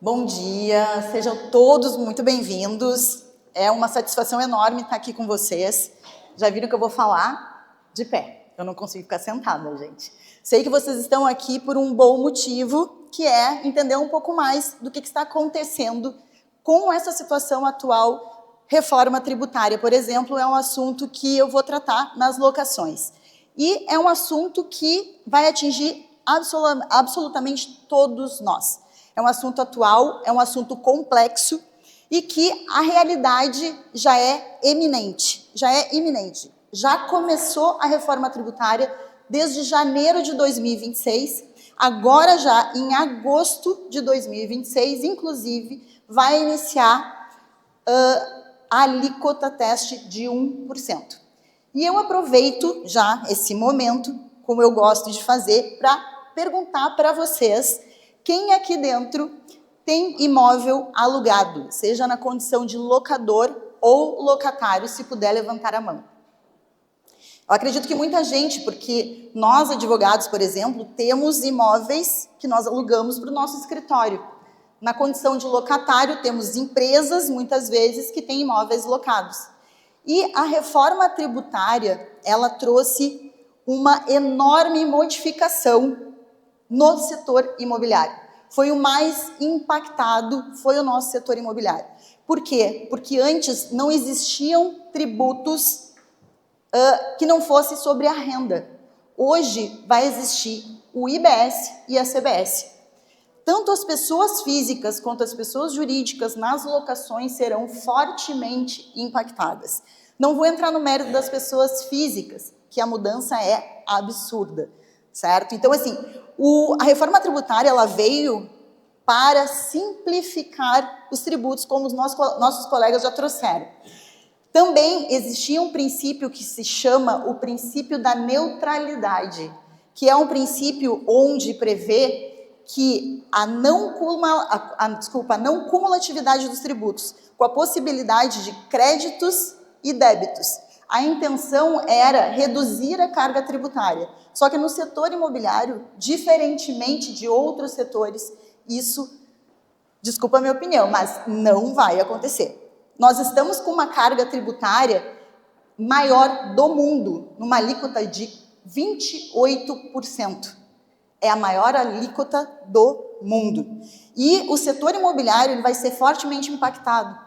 Bom dia, sejam todos muito bem-vindos. É uma satisfação enorme estar aqui com vocês. Já viram que eu vou falar de pé, eu não consigo ficar sentada, gente. Sei que vocês estão aqui por um bom motivo, que é entender um pouco mais do que está acontecendo com essa situação atual. Reforma tributária, por exemplo, é um assunto que eu vou tratar nas locações. E é um assunto que vai atingir absolutamente todos nós. É um assunto atual, é um assunto complexo e que a realidade já é iminente. Já começou a reforma tributária desde janeiro de 2026, agora já em agosto de 2026, inclusive, vai iniciar a alíquota teste de 1%. E eu aproveito já esse momento, como eu gosto de fazer, para perguntar para vocês quem aqui dentro tem imóvel alugado, seja na condição de locador ou locatário, se puder levantar a mão. Eu acredito que muita gente, porque nós, advogados, por exemplo, temos imóveis que nós alugamos para o nosso escritório. Na condição de locatário, temos empresas, muitas vezes, que têm imóveis locados. E a reforma tributária, ela trouxe uma enorme modificação no setor imobiliário. Foi o mais impactado, foi o nosso setor imobiliário. Por quê? Porque antes não existiam tributos que não fossem sobre a renda. Hoje vai existir o IBS e a CBS. Tanto as pessoas físicas quanto as pessoas jurídicas nas locações serão fortemente impactadas. Não vou entrar no mérito das pessoas físicas, que a mudança é absurda, certo? Então, assim, a reforma tributária ela veio para simplificar os tributos, como os nossos colegas já trouxeram. Também existia um princípio que se chama o princípio da neutralidade, que é um princípio onde prevê que a não cumulatividade dos tributos, com a possibilidade de créditos e débitos. A intenção era reduzir a carga tributária. Só que no setor imobiliário, diferentemente de outros setores, isso, desculpa a minha opinião, mas não vai acontecer. Nós estamos com uma carga tributária maior do mundo, numa alíquota de 28%. É a maior alíquota do mundo. E o setor imobiliário ele vai ser fortemente impactado.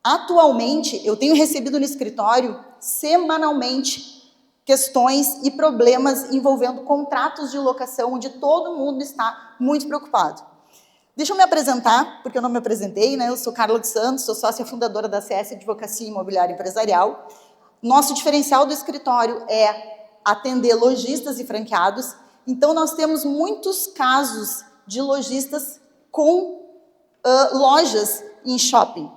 Atualmente, eu tenho recebido no escritório, semanalmente, questões e problemas envolvendo contratos de locação, onde todo mundo está muito preocupado. Deixa eu me apresentar, porque eu não me apresentei, né? Eu sou Carla dos Santos, sou sócia fundadora da CS Advocacia Imobiliária Empresarial. Nosso diferencial do escritório é atender lojistas e franqueados. Então, nós temos muitos casos de lojistas com lojas em shopping.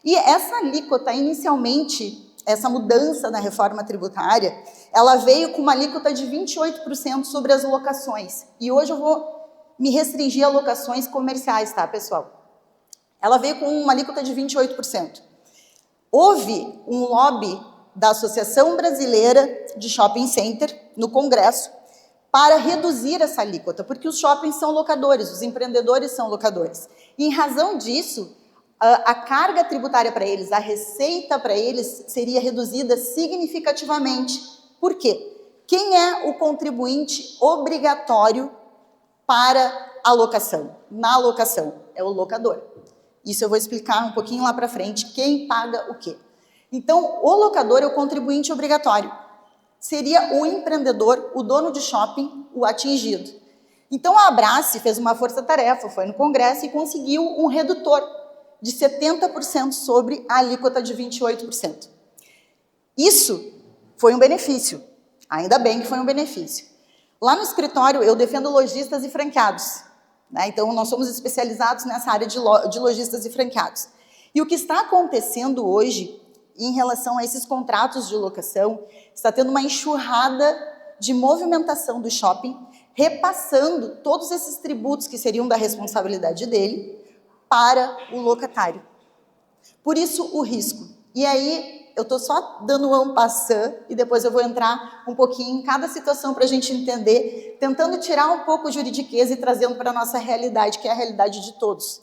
E essa alíquota, inicialmente, essa mudança na reforma tributária, ela veio com uma alíquota de 28% sobre as locações. E hoje eu vou me restringir a locações comerciais, tá, pessoal? Ela veio com uma alíquota de 28%. Houve um lobby da Associação Brasileira de Shopping Center no Congresso para reduzir essa alíquota, porque os shoppings são locadores, os empreendedores são locadores. E, em razão disso, a carga tributária para eles, a receita para eles seria reduzida significativamente. Por quê? Quem é o contribuinte obrigatório para a locação? Na locação, é o locador. Isso eu vou explicar um pouquinho lá para frente, quem paga o quê. Então, o locador é o contribuinte obrigatório. Seria o empreendedor, o dono de shopping, o atingido. Então, a Abrace fez uma força-tarefa, foi no Congresso e conseguiu um redutor de 70% sobre a alíquota de 28%. Isso foi um benefício, ainda bem que foi um benefício. Lá no escritório, eu defendo lojistas e franqueados, né? Então, nós somos especializados nessa área de lojistas e franqueados. E o que está acontecendo hoje, em relação a esses contratos de locação, está tendo uma enxurrada de movimentação do shopping, repassando todos esses tributos que seriam da responsabilidade dele para o locatário. Por isso, o risco. E aí, eu estou só dando um passant e depois eu vou entrar um pouquinho em cada situação para a gente entender, tentando tirar um pouco de juridiqueza e trazendo para a nossa realidade, que é a realidade de todos.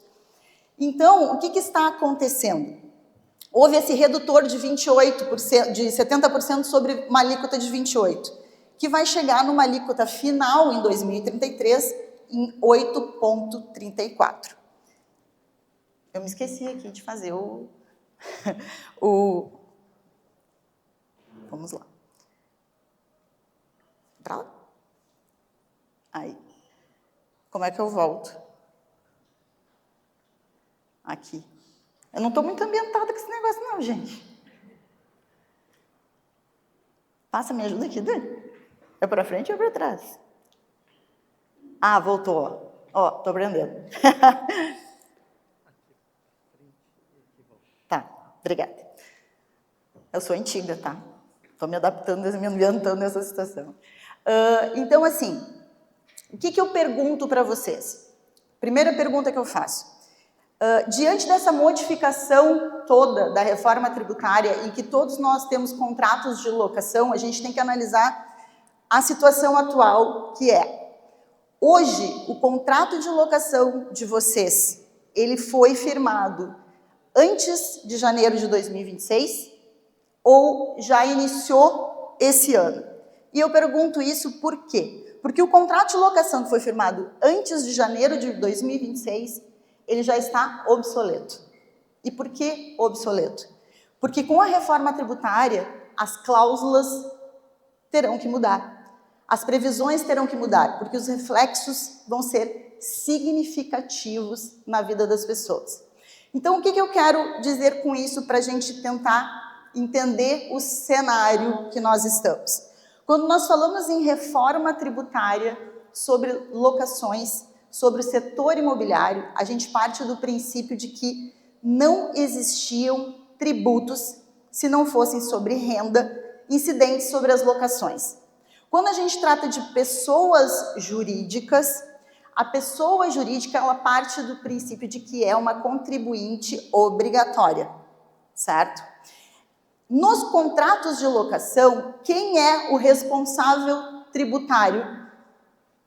Então, o que está acontecendo? Houve esse redutor de 28%, de 70% sobre uma alíquota de 28%, que vai chegar numa alíquota final em 2033 em 8,34%. Eu me esqueci aqui de fazer Vamos lá. Pra lá. Aí. Como é que eu volto? Aqui. Eu não estou muito ambientada com esse negócio não, gente. Passa, me ajuda aqui, Dani. É para frente ou para trás? Ah, voltou. Ó, tô aprendendo. Tá, obrigada. Eu sou antiga, tá? Estou me adaptando, me ambientando nessa situação. Então, assim, o que eu pergunto para vocês? Primeira pergunta que eu faço. Diante dessa modificação toda da reforma tributária, em que todos nós temos contratos de locação, a gente tem que analisar a situação atual, que é, hoje, o contrato de locação de vocês, ele foi firmado antes de janeiro de 2026 ou já iniciou esse ano? E eu pergunto isso por quê? Porque o contrato de locação que foi firmado antes de janeiro de 2026, ele já está obsoleto. E por que obsoleto? Porque com a reforma tributária, as cláusulas terão que mudar. As previsões terão que mudar, porque os reflexos vão ser significativos na vida das pessoas. Então, o que eu quero dizer com isso para a gente tentar entender o cenário que nós estamos? Quando nós falamos em reforma tributária sobre locações, sobre o setor imobiliário, a gente parte do princípio de que não existiam tributos se não fossem sobre renda incidentes sobre as locações. Quando a gente trata de pessoas jurídicas, a pessoa jurídica ela parte do princípio de que é uma contribuinte obrigatória, certo? Nos contratos de locação, quem é o responsável tributário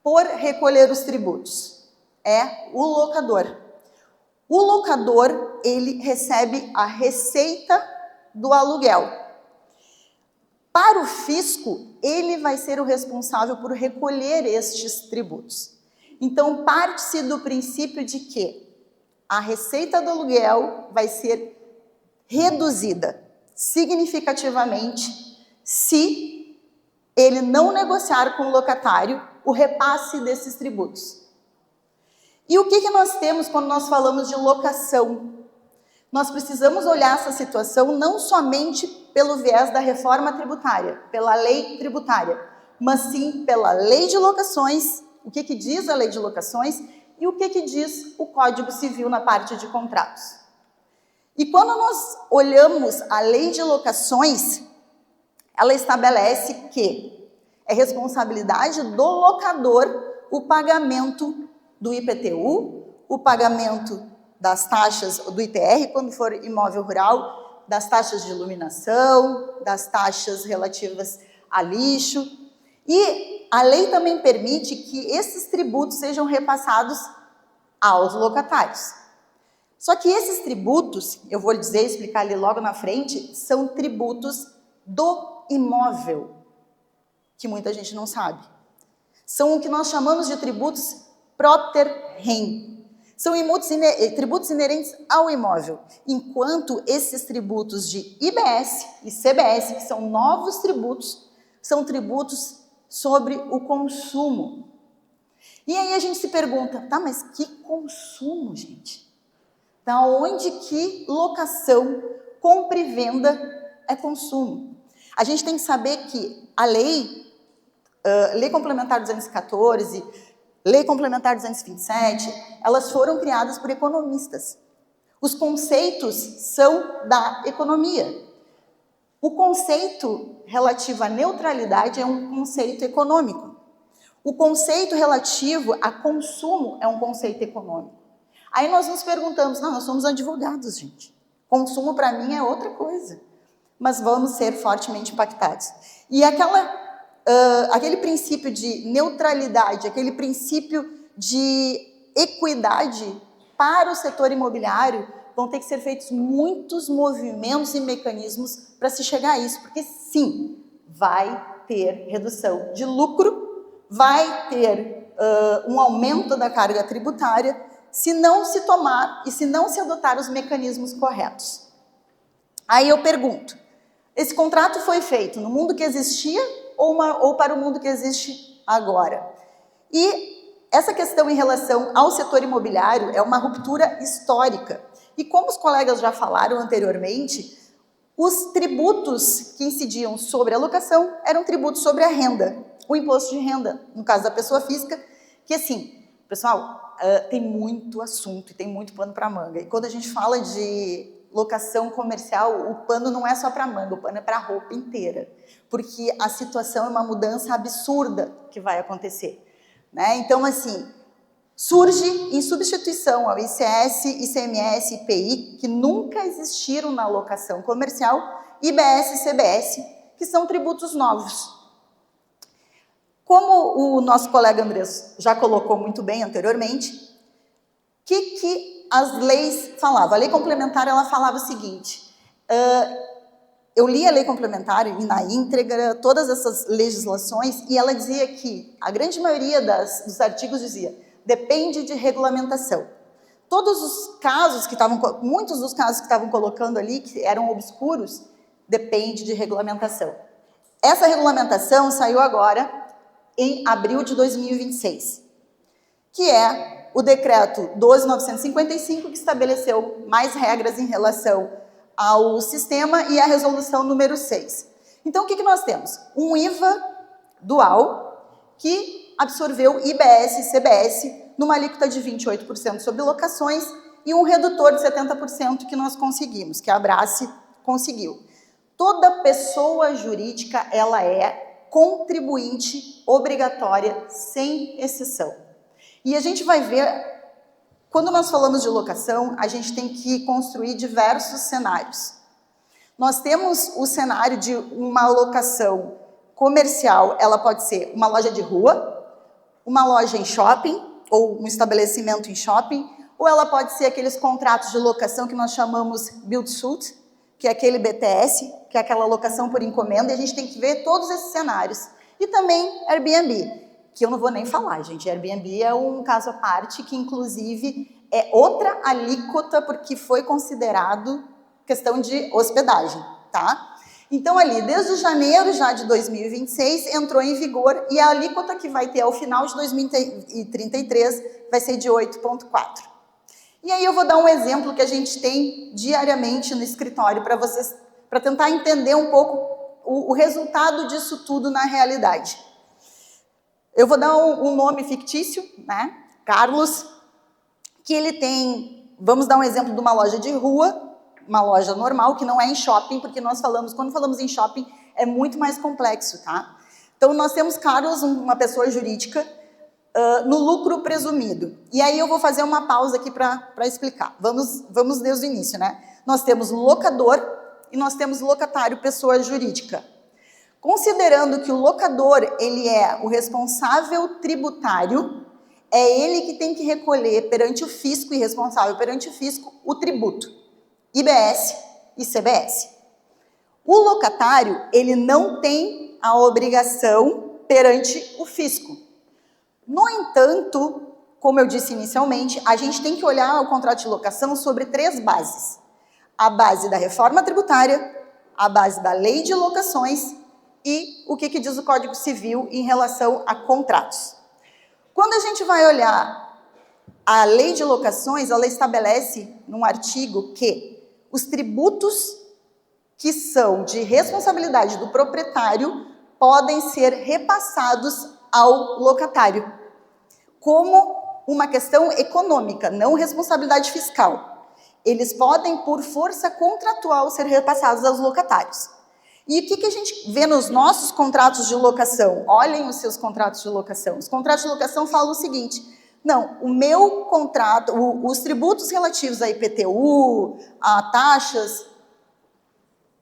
por recolher os tributos? É o locador. O locador, ele recebe a receita do aluguel. Para o fisco, ele vai ser o responsável por recolher estes tributos. Então, parte-se do princípio de que a receita do aluguel vai ser reduzida significativamente se ele não negociar com o locatário o repasse desses tributos. E o que nós temos quando nós falamos de locação? Nós precisamos olhar essa situação não somente pelo viés da reforma tributária, pela lei tributária, mas sim pela lei de locações, o que diz a lei de locações e o que diz o Código Civil na parte de contratos. E quando nós olhamos a lei de locações, ela estabelece que é responsabilidade do locador o pagamento do IPTU, o pagamento das taxas do ITR, quando for imóvel rural, das taxas de iluminação, das taxas relativas a lixo. E a lei também permite que esses tributos sejam repassados aos locatários. Só que esses tributos, eu vou dizer, explicar ali logo na frente, são tributos do imóvel, que muita gente não sabe. São o que nós chamamos de tributos propter rem. São tributos inerentes ao imóvel, enquanto esses tributos de IBS e CBS, que são novos tributos, são tributos sobre o consumo. E aí a gente se pergunta, tá, mas que consumo, gente? Da onde que locação, compra e venda é consumo? A gente tem que saber que a lei complementar 214, lei complementar 227, elas foram criadas por economistas. Os conceitos são da economia. O conceito relativo à neutralidade é um conceito econômico. O conceito relativo a consumo é um conceito econômico. Aí nós nos perguntamos, não, nós somos advogados, gente. Consumo para mim é outra coisa. Mas vamos ser fortemente impactados. E aquele princípio de neutralidade, aquele princípio de equidade, para o setor imobiliário, vão ter que ser feitos muitos movimentos e mecanismos para se chegar a isso, porque sim, vai ter redução de lucro, vai ter um aumento da carga tributária, se não se tomar e se não se adotar os mecanismos corretos. Aí eu pergunto, esse contrato foi feito no mundo que existia ou para o mundo que existe agora? E essa questão em relação ao setor imobiliário é uma ruptura histórica. E como os colegas já falaram anteriormente, os tributos que incidiam sobre a locação eram tributos sobre a renda, o imposto de renda, no caso da pessoa física, que assim, pessoal, tem muito assunto e tem muito pano para manga. E quando a gente fala de locação comercial, o pano não é só para manga, o pano é para a roupa inteira, porque a situação é uma mudança absurda que vai acontecer, né? Então, assim, surge em substituição ao ICS, ICMS, IPI, que nunca existiram na locação comercial, IBS e CBS, que são tributos novos. Como o nosso colega Andrés já colocou muito bem anteriormente, o que as leis falavam? A lei complementar, ela falava o seguinte, eu li a lei complementar e na íntegra, todas essas legislações, e ela dizia que a grande maioria dos artigos dizia, depende de regulamentação. Todos os casos que estavam, muitos dos casos que estavam colocando ali, que eram obscuros, depende de regulamentação. Essa regulamentação saiu agora, em abril de 2026, que é o decreto 12.955, que estabeleceu mais regras em relação ao sistema e a resolução número 6. Então, o que nós temos? Um IVA dual, que absorveu IBS e CBS numa alíquota de 28% sobre locações e um redutor de 70% que nós conseguimos, que a Abrace conseguiu. Toda pessoa jurídica, ela é contribuinte obrigatória, sem exceção. E a gente vai ver, quando nós falamos de locação, a gente tem que construir diversos cenários. Nós temos o cenário de uma locação comercial, ela pode ser uma loja de rua, uma loja em shopping, ou um estabelecimento em shopping, ou ela pode ser aqueles contratos de locação que nós chamamos build-to-suit, que é aquele BTS, que é aquela locação por encomenda, e a gente tem que ver todos esses cenários. E também Airbnb, que eu não vou nem falar, gente. Airbnb é um caso à parte, que inclusive é outra alíquota, porque foi considerado questão de hospedagem, tá? Então, ali, desde janeiro já de 2026, entrou em vigor, e a alíquota que vai ter ao final de 2033 vai ser de 8,4%. E aí eu vou dar um exemplo que a gente tem diariamente no escritório para vocês, para tentar entender um pouco o resultado disso tudo na realidade. Eu vou dar um nome fictício, né? Carlos, que ele tem, vamos dar um exemplo de uma loja de rua, uma loja normal, que não é em shopping, porque quando falamos em shopping, é muito mais complexo, tá? Então, nós temos Carlos, uma pessoa jurídica, no lucro presumido. E aí eu vou fazer uma pausa aqui para explicar. Vamos desde o início, né? Nós temos locador e nós temos locatário, pessoa jurídica. Considerando que o locador, ele é o responsável tributário, é ele que tem que recolher perante o fisco e responsável perante o fisco o tributo, IBS e CBS. O locatário, ele não tem a obrigação perante o fisco. No entanto, como eu disse inicialmente, a gente tem que olhar o contrato de locação sobre 3 bases. A base da reforma tributária, a base da lei de locações e o que diz o Código Civil em relação a contratos. Quando a gente vai olhar a lei de locações, ela estabelece num artigo que os tributos que são de responsabilidade do proprietário podem ser repassados ao locatário, como uma questão econômica, não responsabilidade fiscal. Eles podem, por força contratual, ser repassados aos locatários. E o que a gente vê nos nossos contratos de locação? Olhem os seus contratos de locação. Os contratos de locação falam o seguinte, não, o meu contrato, os tributos relativos a IPTU, a taxas,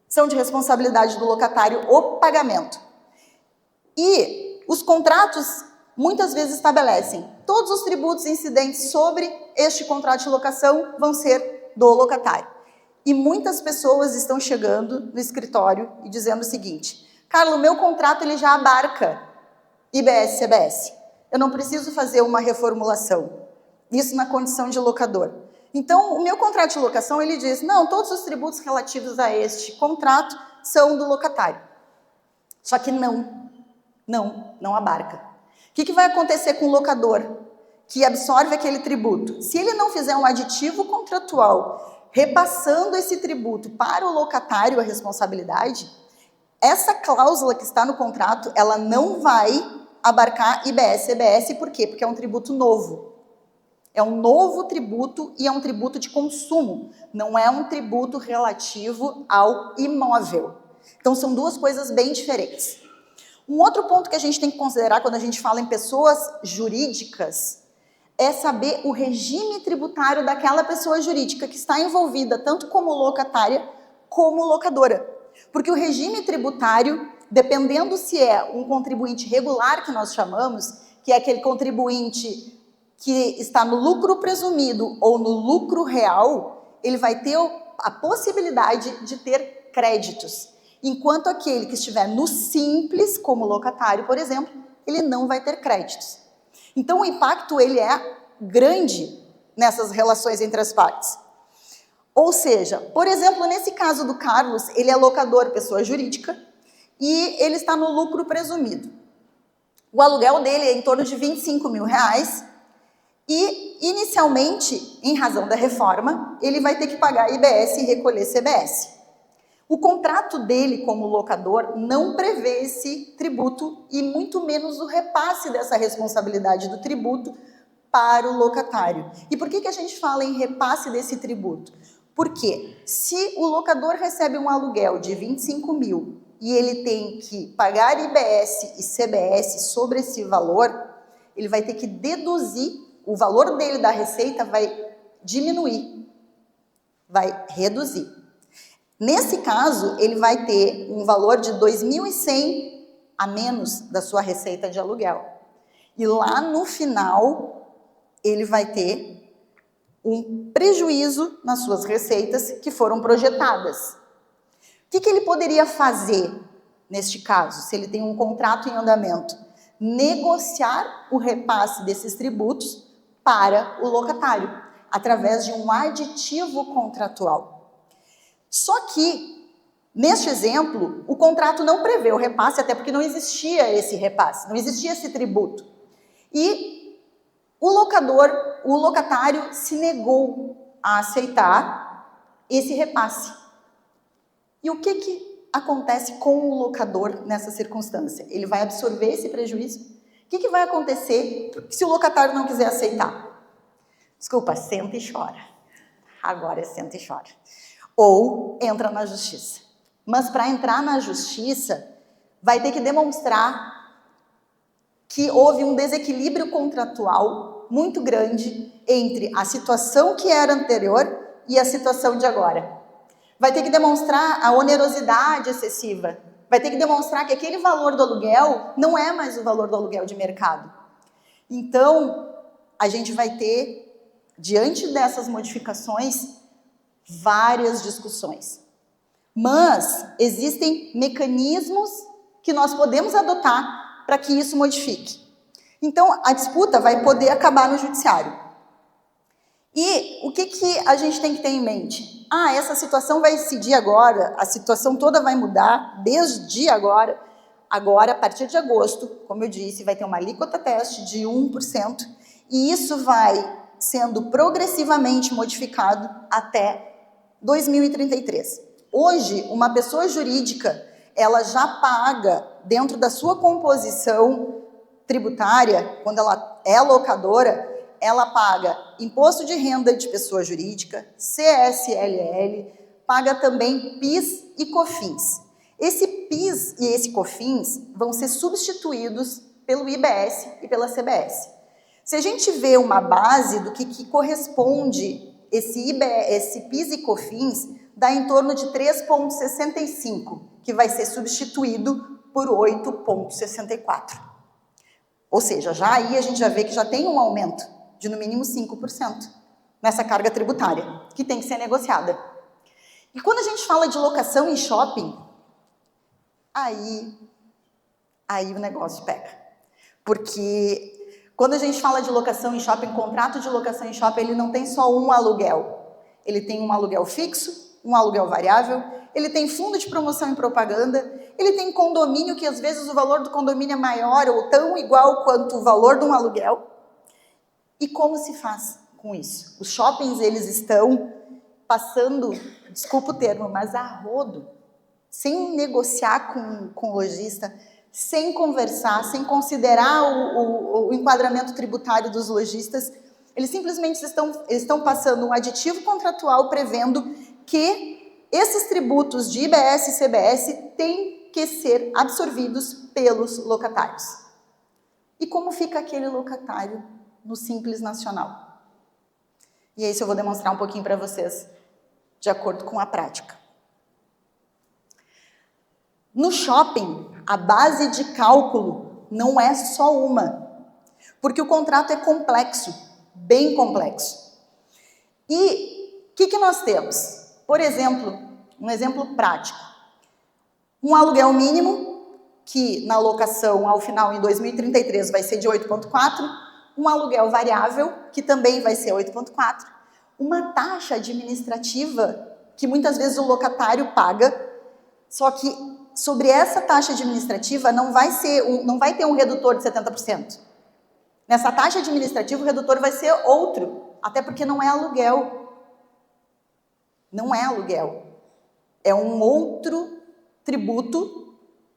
são de responsabilidade do locatário o pagamento. E os contratos muitas vezes estabelecem todos os tributos incidentes sobre este contrato de locação vão ser do locatário. E muitas pessoas estão chegando no escritório e dizendo o seguinte: Carla, o meu contrato ele já abarca IBS, CBS. Eu não preciso fazer uma reformulação. Isso na condição de locador. Então, o meu contrato de locação, ele diz, não, todos os tributos relativos a este contrato são do locatário. Só que não abarca. O que vai acontecer com o locador que absorve aquele tributo? Se ele não fizer um aditivo contratual repassando esse tributo para o locatário a responsabilidade, essa cláusula que está no contrato, ela não vai abarcar IBS, CBS, por quê? Porque é um tributo novo. É um novo tributo e é um tributo de consumo, não é um tributo relativo ao imóvel. Então, são duas coisas bem diferentes. Um outro ponto que a gente tem que considerar quando a gente fala em pessoas jurídicas é saber o regime tributário daquela pessoa jurídica que está envolvida tanto como locatária como locadora. Porque o regime tributário, dependendo se é um contribuinte regular, que nós chamamos, que é aquele contribuinte que está no lucro presumido ou no lucro real, ele vai ter a possibilidade de ter créditos. Enquanto aquele que estiver no simples, como locatário, por exemplo, ele não vai ter créditos. Então, o impacto ele é grande nessas relações entre as partes. Ou seja, por exemplo, nesse caso do Carlos, ele é locador, pessoa jurídica, e ele está no lucro presumido. O aluguel dele é em torno de R$25 mil, e, inicialmente, em razão da reforma, ele vai ter que pagar IBS e recolher CBS. O contrato dele como locador não prevê esse tributo e muito menos o repasse dessa responsabilidade do tributo para o locatário. E por que a gente fala em repasse desse tributo? Porque se o locador recebe um aluguel de 25 mil e ele tem que pagar IBS e CBS sobre esse valor, ele vai ter que deduzir, o valor dele da receita vai diminuir, vai reduzir. Nesse caso, ele vai ter um valor de 2.100 a menos da sua receita de aluguel. E lá no final, ele vai ter um prejuízo nas suas receitas que foram projetadas. O que ele poderia fazer neste caso, se ele tem um contrato em andamento? Negociar o repasse desses tributos para o locatário, através de um aditivo contratual. Só que, neste exemplo, o contrato não prevê o repasse, até porque não existia esse repasse, não existia esse tributo. E o locatário se negou a aceitar esse repasse. E o que acontece com o locador nessa circunstância? Ele vai absorver esse prejuízo? O que vai acontecer se o locatário não quiser aceitar? Desculpa, senta e chora. Agora é senta e chora. Ou entra na justiça. Mas para entrar na justiça, vai ter que demonstrar que houve um desequilíbrio contratual muito grande entre a situação que era anterior e a situação de agora. Vai ter que demonstrar a onerosidade excessiva. Vai ter que demonstrar que aquele valor do aluguel não é mais o valor do aluguel de mercado. Então, a gente vai ter, diante dessas modificações, várias discussões. Mas existem mecanismos que nós podemos adotar para que isso modifique. Então, a disputa vai poder acabar no judiciário. E o que a gente tem que ter em mente? Essa situação vai incidir agora, a situação toda vai mudar desde agora. Agora, a partir de agosto, como eu disse, vai ter uma alíquota teste de 1%, e isso vai sendo progressivamente modificado até 2033. Hoje, uma pessoa jurídica, ela já paga, dentro da sua composição tributária, quando ela é locadora, ela paga imposto de renda de pessoa jurídica, CSLL, paga também PIS e COFINS. Esse PIS e esse COFINS vão ser substituídos pelo IBS e pela CBS. Se a gente vê uma base do que corresponde esse PIS e COFINS, dá em torno de 3,65, que vai ser substituído por 8,64. Ou seja, já aí a gente já vê que já tem um aumento de no mínimo 5% nessa carga tributária, que tem que ser negociada. E quando a gente fala de locação em shopping, aí o negócio pega. Porque quando a gente fala de locação em shopping, contrato de locação em shopping, ele não tem só um aluguel. Ele tem um aluguel fixo, um aluguel variável, ele tem fundo de promoção e propaganda, ele tem condomínio, que às vezes o valor do condomínio é maior ou tão igual quanto o valor de um aluguel. E como se faz com isso? Os shoppings, eles estão passando, desculpa o termo, mas a rodo, sem negociar com o lojista, sem conversar, sem considerar o enquadramento tributário dos lojistas. Eles simplesmente estão passando um aditivo contratual prevendo que esses tributos de IBS e CBS têm que ser absorvidos pelos locatários. E como fica aquele locatário no Simples Nacional? E isso eu vou demonstrar um pouquinho para vocês, de acordo com a prática. No shopping, a base de cálculo não é só uma, porque o contrato é complexo, bem complexo. E o que nós temos? Por exemplo, um exemplo prático. Um aluguel mínimo, que na locação ao final em 2033 vai ser de 8,4, um aluguel variável, que também vai ser 8,4, uma taxa administrativa que muitas vezes o locatário paga, só que sobre essa taxa administrativa não vai ter um redutor de 70%. Nessa taxa administrativa o redutor vai ser outro, até porque não é aluguel. Não é aluguel. É um outro tributo,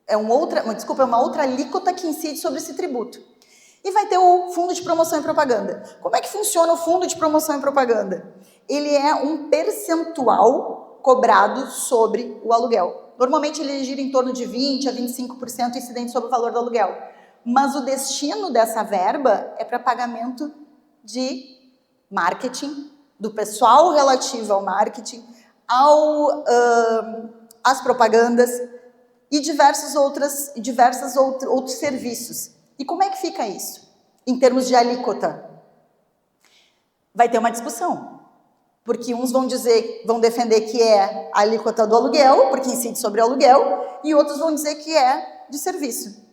é uma outra alíquota que incide sobre esse tributo. E vai ter o fundo de promoção e propaganda. Como é que funciona o fundo de promoção e propaganda? Ele é um percentual cobrado sobre o aluguel. Normalmente ele gira em torno de 20% a 25% incidente sobre o valor do aluguel. Mas o destino dessa verba é para pagamento de marketing, do pessoal relativo ao marketing, às propagandas e diversos outros serviços. E como é que fica isso? Em termos de alíquota? Vai ter uma discussão. Porque uns vão defender que é a alíquota do aluguel, porque incide sobre o aluguel, e outros vão dizer que é de serviço.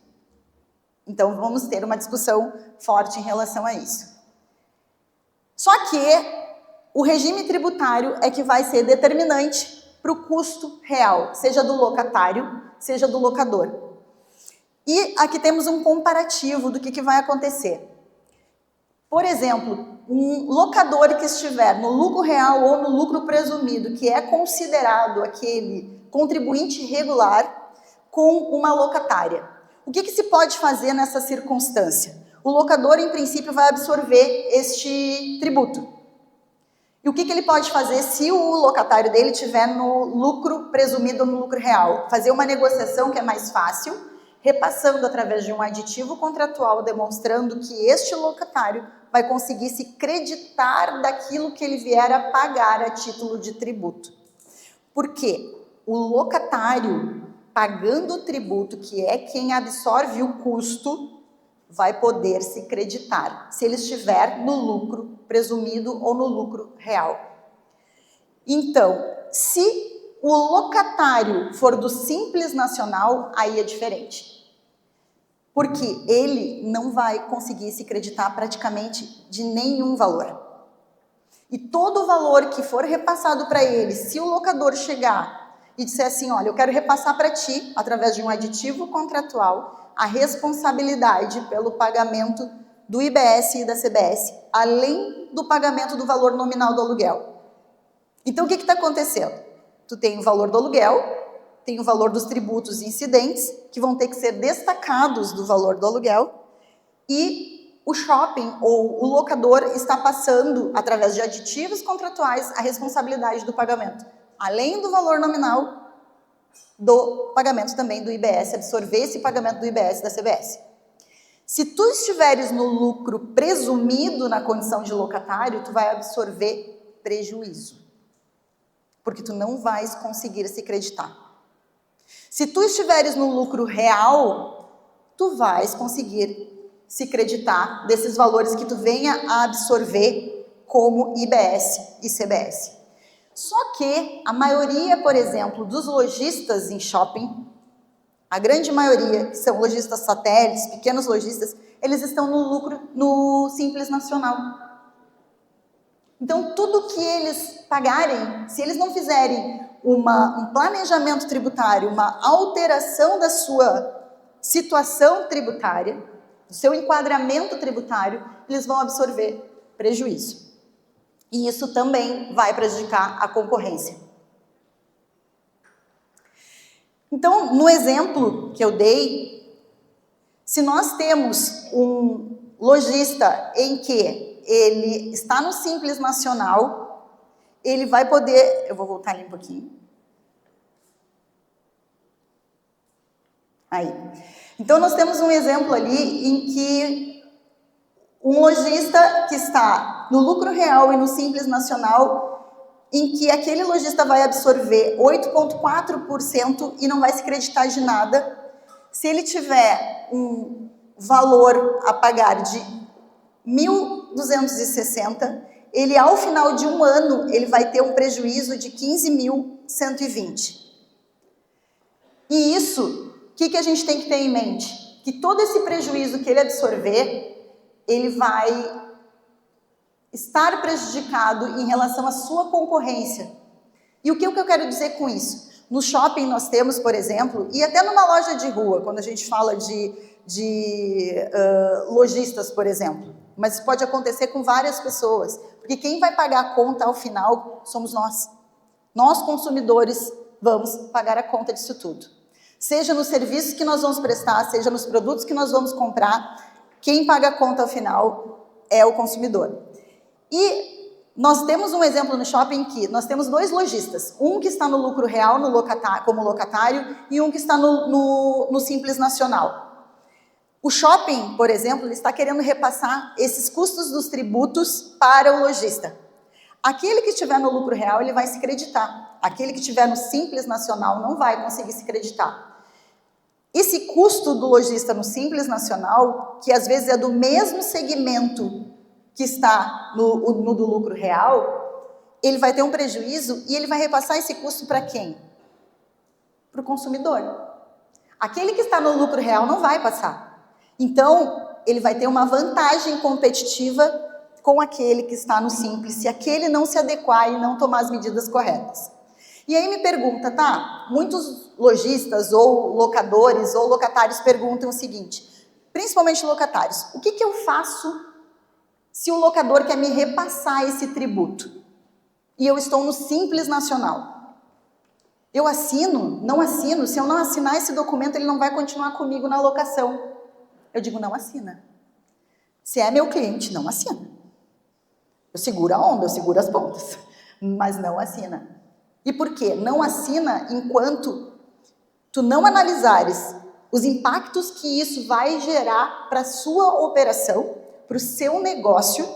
Então, vamos ter uma discussão forte em relação a isso. Só que o regime tributário é que vai ser determinante para o custo real, seja do locatário, seja do locador. E aqui temos um comparativo do que vai acontecer. Por exemplo, um locador que estiver no lucro real ou no lucro presumido, que é considerado aquele contribuinte regular, com uma locatária. O que se pode fazer nessa circunstância? O locador, em princípio, vai absorver este tributo. E o que ele pode fazer se o locatário dele estiver no lucro presumido ou no lucro real? Fazer uma negociação que é mais fácil, repassando através de um aditivo contratual, demonstrando que este locatário vai conseguir se creditar daquilo que ele vier a pagar a título de tributo. Por quê? O locatário, pagando o tributo, que é quem absorve o custo, vai poder se creditar, se ele estiver no lucro presumido ou no lucro real. Então, se o locatário for do Simples Nacional, aí é diferente. Porque ele não vai conseguir se creditar praticamente de nenhum valor. E todo o valor que for repassado para ele, se o locador chegar e disser assim, olha, eu quero repassar para ti, através de um aditivo contratual, a responsabilidade pelo pagamento do IBS e da CBS, além do pagamento do valor nominal do aluguel. Então, o que está acontecendo? Tu tem o valor do aluguel, tem o valor dos tributos incidentes, que vão ter que ser destacados do valor do aluguel, e o shopping ou o locador está passando, através de aditivos contratuais, a responsabilidade do pagamento, além do valor nominal do pagamento também do IBS, absorver esse pagamento do IBS e da CBS. Se tu estiveres no lucro presumido na condição de locatário, tu vai absorver prejuízo, porque tu não vais conseguir se creditar. Se tu estiveres no lucro real, tu vais conseguir se creditar desses valores que tu venha a absorver como IBS e CBS. Só que a maioria, por exemplo, dos lojistas em shopping, a grande maioria, que são lojistas satélites, pequenos lojistas, eles estão no lucro no Simples Nacional. Então, tudo que eles pagarem, se eles não fizerem um planejamento tributário, uma alteração da sua situação tributária, do seu enquadramento tributário, eles vão absorver prejuízo. E isso também vai prejudicar a concorrência. Então, no exemplo que eu dei, se nós temos um lojista em que ele está no Simples Nacional, ele vai poder... Eu vou voltar ali um pouquinho. Aí. Então, nós temos um exemplo ali em que um lojista que está no lucro real e no Simples Nacional, em que aquele lojista vai absorver 8,4% e não vai se creditar de nada. Se ele tiver um valor a pagar de 1.260, ele, ao final de um ano, ele vai ter um prejuízo de 15.120. E isso, o que a gente tem que ter em mente? Que todo esse prejuízo que ele absorver, ele vai estar prejudicado em relação à sua concorrência. E o que eu quero dizer com isso? No shopping nós temos, por exemplo, e até numa loja de rua, quando a gente fala de lojistas, por exemplo, mas isso pode acontecer com várias pessoas, porque quem vai pagar a conta ao final somos nós. Nós, consumidores, vamos pagar a conta disso tudo. Seja nos serviços que nós vamos prestar, seja nos produtos que nós vamos comprar, quem paga a conta ao final é o consumidor. E nós temos um exemplo no shopping que nós temos dois lojistas, um que está no lucro real como locatário e um que está no Simples Nacional. O shopping, por exemplo, ele está querendo repassar esses custos dos tributos para o lojista. Aquele que estiver no lucro real, ele vai se creditar. Aquele que estiver no Simples Nacional não vai conseguir se creditar. Esse custo do lojista no Simples Nacional, que às vezes é do mesmo segmento que está no do lucro real, ele vai ter um prejuízo e ele vai repassar esse custo para quem? Para o consumidor. Aquele que está no lucro real não vai passar. Então, ele vai ter uma vantagem competitiva com aquele que está no Simples, se aquele não se adequar e não tomar as medidas corretas. E aí me pergunta, tá? Muitos lojistas ou locadores ou locatários perguntam o seguinte, principalmente locatários, o que eu faço se o locador quer me repassar esse tributo e eu estou no Simples Nacional? Eu assino? Não assino? Se eu não assinar esse documento, ele não vai continuar comigo na locação. Eu digo, não assina. Se é meu cliente, não assina. Eu seguro a onda, eu seguro as pontas, mas não assina. E por quê? Não assina enquanto tu não analisares os impactos que isso vai gerar para a sua operação, para o seu negócio,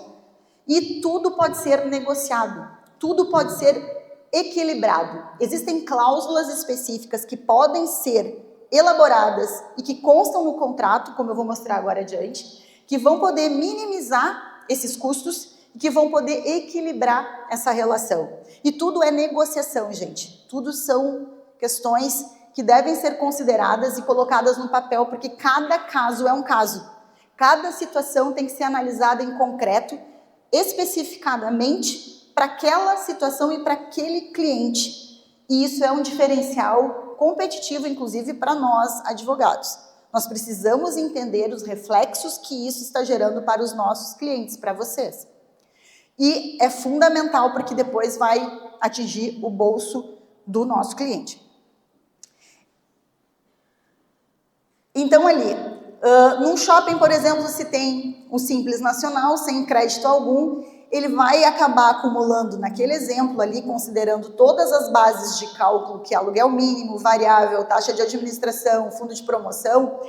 e tudo pode ser negociado, tudo pode ser equilibrado. Existem cláusulas específicas que podem ser elaboradas e que constam no contrato, como eu vou mostrar agora adiante, que vão poder minimizar esses custos e que vão poder equilibrar essa relação. E tudo é negociação, gente. Tudo são questões que devem ser consideradas e colocadas no papel, porque cada caso é um caso. Cada situação tem que ser analisada em concreto, especificadamente, para aquela situação e para aquele cliente. E isso é um diferencial competitivo, inclusive, para nós, advogados. Nós precisamos entender os reflexos que isso está gerando para os nossos clientes, para vocês. E é fundamental, porque depois vai atingir o bolso do nosso cliente. Então, ali... num shopping, por exemplo, se tem um Simples Nacional, sem crédito algum, ele vai acabar acumulando naquele exemplo ali, considerando todas as bases de cálculo, que é aluguel mínimo, variável, taxa de administração, fundo de promoção,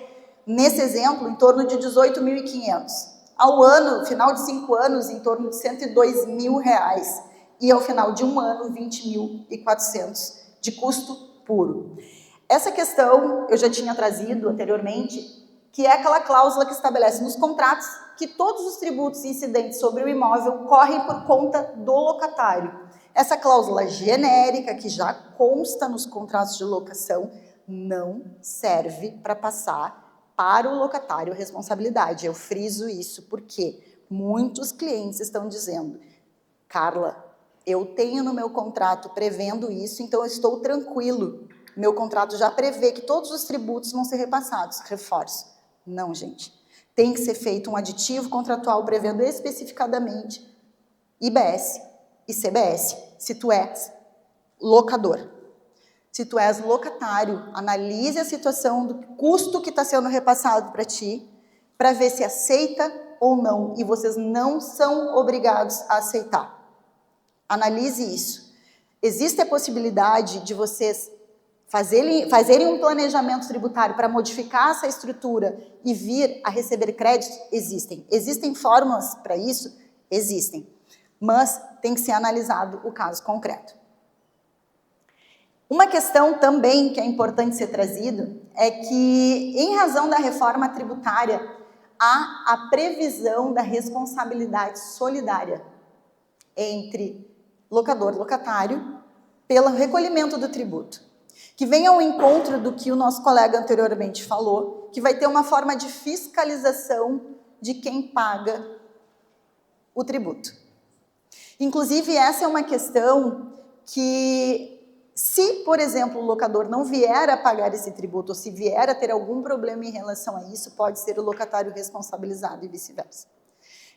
nesse exemplo, em torno de 18.500. Ao ano, final de 5 anos, em torno de R$102.000. E ao final de um ano, 20.400 de custo puro. Essa questão eu já tinha trazido anteriormente, que é aquela cláusula que estabelece nos contratos que todos os tributos incidentes sobre o imóvel correm por conta do locatário. Essa cláusula genérica, que já consta nos contratos de locação, não serve para passar para o locatário a responsabilidade. Eu friso isso porque muitos clientes estão dizendo: Carla, eu tenho no meu contrato prevendo isso, então eu estou tranquilo. Meu contrato já prevê que todos os tributos vão ser repassados. Reforço. Não, gente. Tem que ser feito um aditivo contratual prevendo especificadamente IBS e CBS, se tu és locador. Se tu és locatário, analise a situação do custo que está sendo repassado para ti, para ver se aceita ou não, e vocês não são obrigados a aceitar. Analise isso. Existe a possibilidade de vocês fazerem um planejamento tributário para modificar essa estrutura e vir a receber créditos? Existem. Existem fórmulas para isso? Existem. Mas tem que ser analisado o caso concreto. Uma questão também que é importante ser trazido é que, em razão da reforma tributária, há a previsão da responsabilidade solidária entre locador e locatário pelo recolhimento do tributo, que vem ao encontro do que o nosso colega anteriormente falou, que vai ter uma forma de fiscalização de quem paga o tributo. Inclusive, essa é uma questão que, se, por exemplo, o locador não vier a pagar esse tributo, ou se vier a ter algum problema em relação a isso, pode ser o locatário responsabilizado e vice-versa.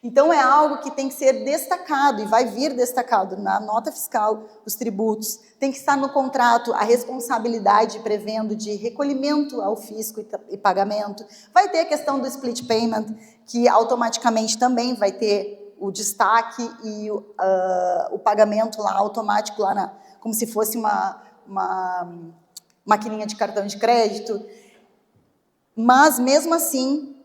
Então, é algo que tem que ser destacado e vai vir destacado na nota fiscal, os tributos. Tem que estar no contrato a responsabilidade prevendo de recolhimento ao fisco e pagamento. Vai ter a questão do split payment, que automaticamente também vai ter o destaque e o pagamento lá automático, lá como se fosse uma maquininha de cartão de crédito. Mas, mesmo assim,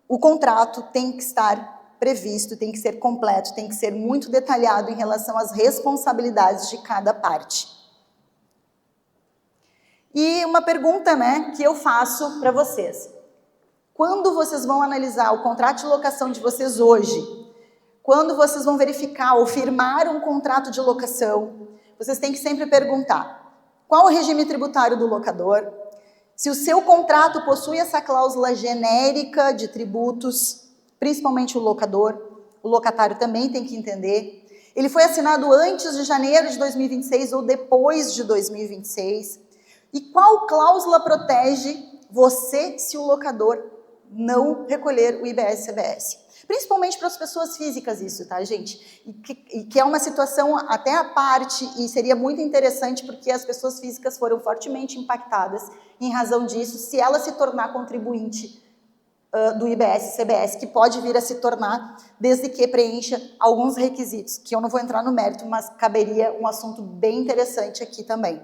o contrato tem que estar previsto, tem que ser completo, tem que ser muito detalhado em relação às responsabilidades de cada parte. E uma pergunta, que eu faço para vocês. Quando vocês vão analisar o contrato de locação de vocês hoje, quando vocês vão verificar ou firmar um contrato de locação, vocês têm que sempre perguntar: qual o regime tributário do locador? Se o seu contrato possui essa cláusula genérica de tributos, principalmente o locatário também tem que entender. Ele foi assinado antes de janeiro de 2026 ou depois de 2026? E qual cláusula protege você se o locador não recolher o IBS e CBS? Principalmente para as pessoas físicas isso, tá, gente? E que é uma situação até à parte e seria muito interessante porque as pessoas físicas foram fortemente impactadas em razão disso, se ela se tornar contribuinte do IBS e CBS, que pode vir a se tornar, desde que preencha alguns requisitos, que eu não vou entrar no mérito, mas caberia um assunto bem interessante aqui também.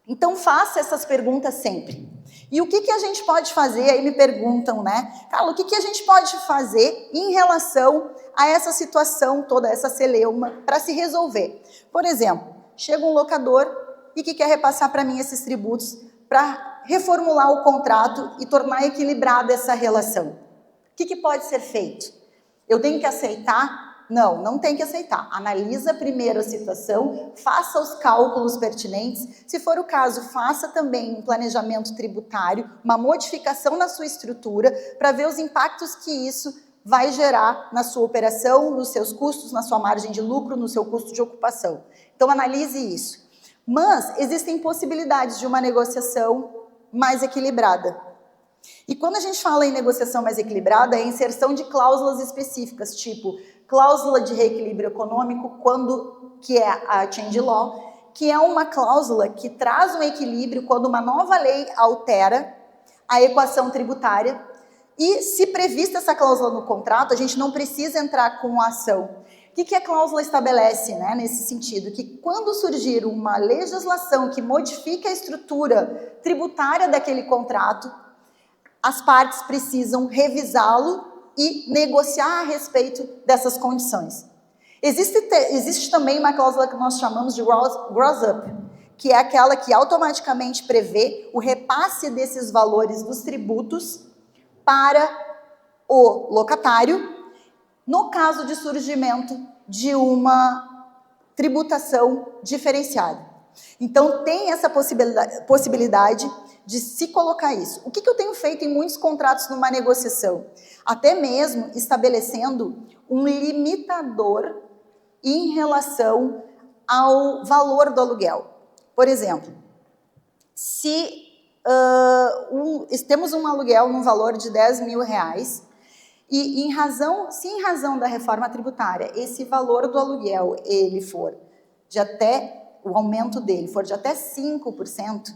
Então, faça essas perguntas sempre. E o que a gente pode fazer? Aí me perguntam, Carla, o que a gente pode fazer em relação a essa situação toda, essa celeuma, para se resolver? Por exemplo, chega um locador e que quer repassar para mim esses tributos para reformular o contrato e tornar equilibrada essa relação. O que pode ser feito? Eu tenho que aceitar? Não, não tem que aceitar. Analisa primeiro a situação, faça os cálculos pertinentes. Se for o caso, faça também um planejamento tributário, uma modificação na sua estrutura, para ver os impactos que isso vai gerar na sua operação, nos seus custos, na sua margem de lucro, no seu custo de ocupação. Então, analise isso. Mas existem possibilidades de uma negociação mais equilibrada. E quando a gente fala em negociação mais equilibrada, é a inserção de cláusulas específicas, tipo cláusula de reequilíbrio econômico, que é a change law, que é uma cláusula que traz um equilíbrio quando uma nova lei altera a equação tributária. E se prevista essa cláusula no contrato, a gente não precisa entrar com a ação. O que a cláusula estabelece, nesse sentido? Que quando surgir uma legislação que modifique a estrutura tributária daquele contrato, as partes precisam revisá-lo e negociar a respeito dessas condições. Existe também uma cláusula que nós chamamos de gross up, que é aquela que automaticamente prevê o repasse desses valores dos tributos para o locatário, no caso de surgimento de uma tributação diferenciada. Então, tem essa possibilidade de se colocar isso. O que eu tenho feito em muitos contratos numa negociação? Até mesmo estabelecendo um limitador em relação ao valor do aluguel. Por exemplo, se temos um aluguel num valor de R$10.000 e em razão da reforma tributária, esse valor do aluguel ele for o aumento dele for de até 5%,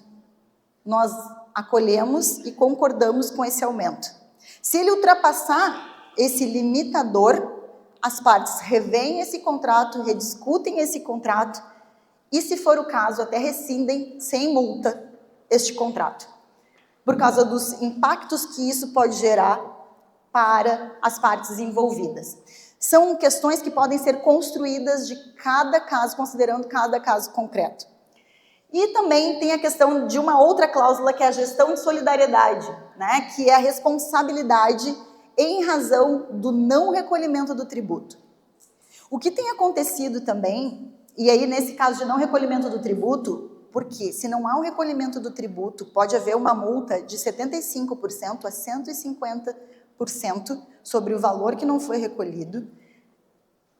nós acolhemos e concordamos com esse aumento. Se ele ultrapassar esse limitador, as partes revêem esse contrato, rediscutem esse contrato e, se for o caso, até rescindem sem multa este contrato, por causa dos impactos que isso pode gerar para as partes envolvidas. São questões que podem ser construídas de cada caso, considerando cada caso concreto. E também tem a questão de uma outra cláusula, que é a gestão de solidariedade, né? Que é a responsabilidade em razão do não recolhimento do tributo. O que tem acontecido também, e aí nesse caso de não recolhimento do tributo, porque se não há um recolhimento do tributo, pode haver uma multa de 75% a 150% sobre o valor que não foi recolhido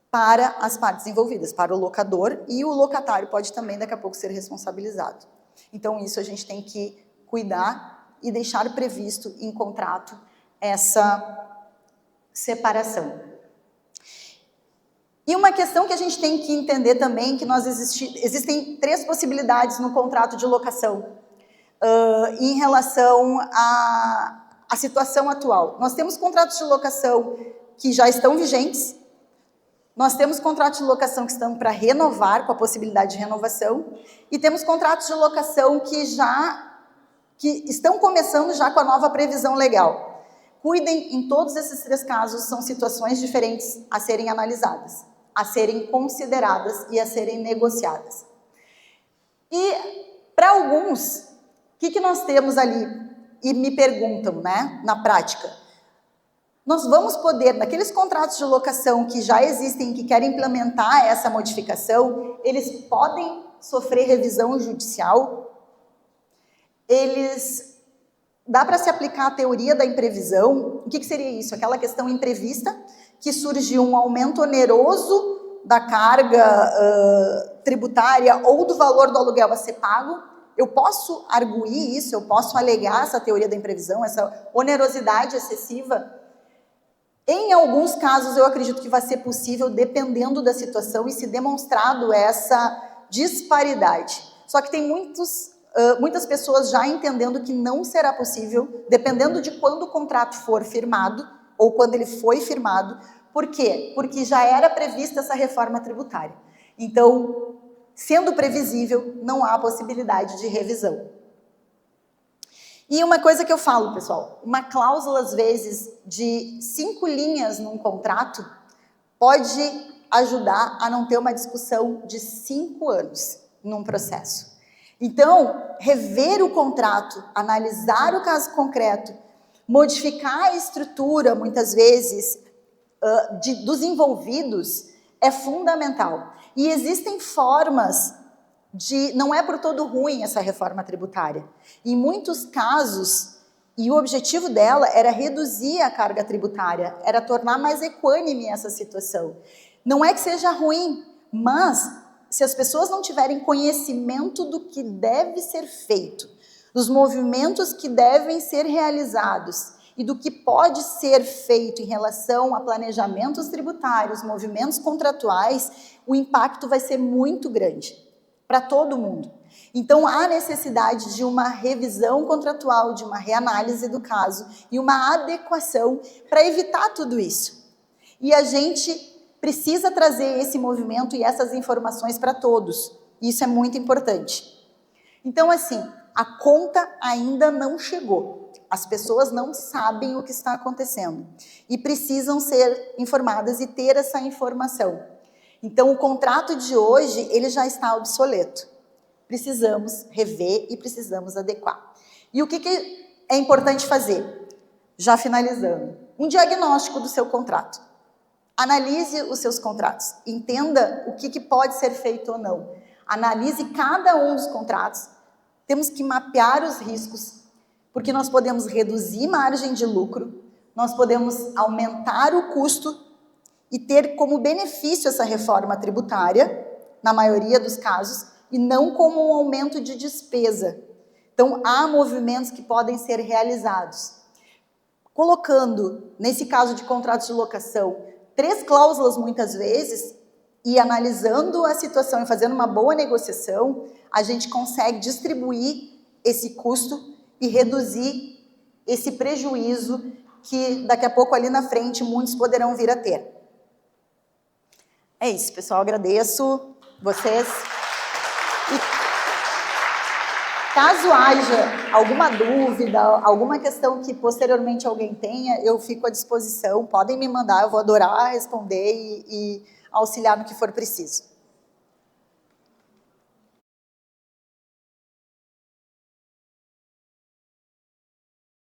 para as partes envolvidas, para o locador, e o locatário pode também daqui a pouco ser responsabilizado. Então isso a gente tem que cuidar e deixar previsto em contrato essa separação. E uma questão que a gente tem que entender também, que existem 3 possibilidades no contrato de locação em relação à situação atual. Nós temos contratos de locação que já estão vigentes, nós temos contratos de locação que estão para renovar, com a possibilidade de renovação, e temos contratos de locação que estão começando já com a nova previsão legal. Cuidem, em todos esses 3 casos, são situações diferentes a serem analisadas, a serem consideradas e a serem negociadas. E, para alguns, o que nós temos ali? E me perguntam, né, na prática, nós vamos poder, naqueles contratos de locação que já existem, que querem implementar essa modificação, eles podem sofrer revisão judicial? Dá para se aplicar a teoria da imprevisão? O que seria isso? Aquela questão imprevista, que surgiu um aumento oneroso da carga tributária ou do valor do aluguel a ser pago. Eu posso arguir isso, eu posso alegar essa teoria da imprevisão, essa onerosidade excessiva? Em alguns casos, eu acredito que vai ser possível, dependendo da situação e se demonstrado essa disparidade. Só que tem muitas pessoas já entendendo que não será possível, dependendo de quando o contrato for firmado ou quando ele foi firmado. Por quê? Porque já era prevista essa reforma tributária. Então, sendo previsível, não há possibilidade de revisão. E uma coisa que eu falo, pessoal, uma cláusula, às vezes, de 5 linhas num contrato pode ajudar a não ter uma discussão de 5 anos num processo. Então, rever o contrato, analisar o caso concreto, modificar a estrutura, muitas vezes, dos envolvidos, é fundamental. E existem formas não é por todo ruim essa reforma tributária. Em muitos casos, e o objetivo dela era reduzir a carga tributária, era tornar mais equânime essa situação. Não é que seja ruim, mas se as pessoas não tiverem conhecimento do que deve ser feito, dos movimentos que devem ser realizados e do que pode ser feito em relação a planejamentos tributários, movimentos contratuais, o impacto vai ser muito grande para todo mundo. Então, há necessidade de uma revisão contratual, de uma reanálise do caso e uma adequação para evitar tudo isso. E a gente precisa trazer esse movimento e essas informações para todos. Isso é muito importante. Então, assim, a conta ainda não chegou. As pessoas não sabem o que está acontecendo e precisam ser informadas e ter essa informação. Então, o contrato de hoje, ele já está obsoleto. precisamos rever e precisamos adequar. E o que é importante fazer? Já finalizando, um diagnóstico do seu contrato. Analise os seus contratos, entenda o que pode ser feito ou não. Analise cada um dos contratos, temos que mapear os riscos, porque nós podemos reduzir margem de lucro, nós podemos aumentar o custo e ter como benefício essa reforma tributária, na maioria dos casos, e não como um aumento de despesa. Então, há movimentos que podem ser realizados. Colocando, nesse caso de contratos de locação, 3 cláusulas muitas vezes, e analisando a situação e fazendo uma boa negociação, a gente consegue distribuir esse custo e reduzir esse prejuízo que daqui a pouco ali na frente muitos poderão vir a ter. É isso, pessoal, agradeço vocês. E caso haja alguma dúvida, alguma questão que posteriormente alguém tenha, eu fico à disposição, podem me mandar, eu vou adorar responder e auxiliar no que for preciso.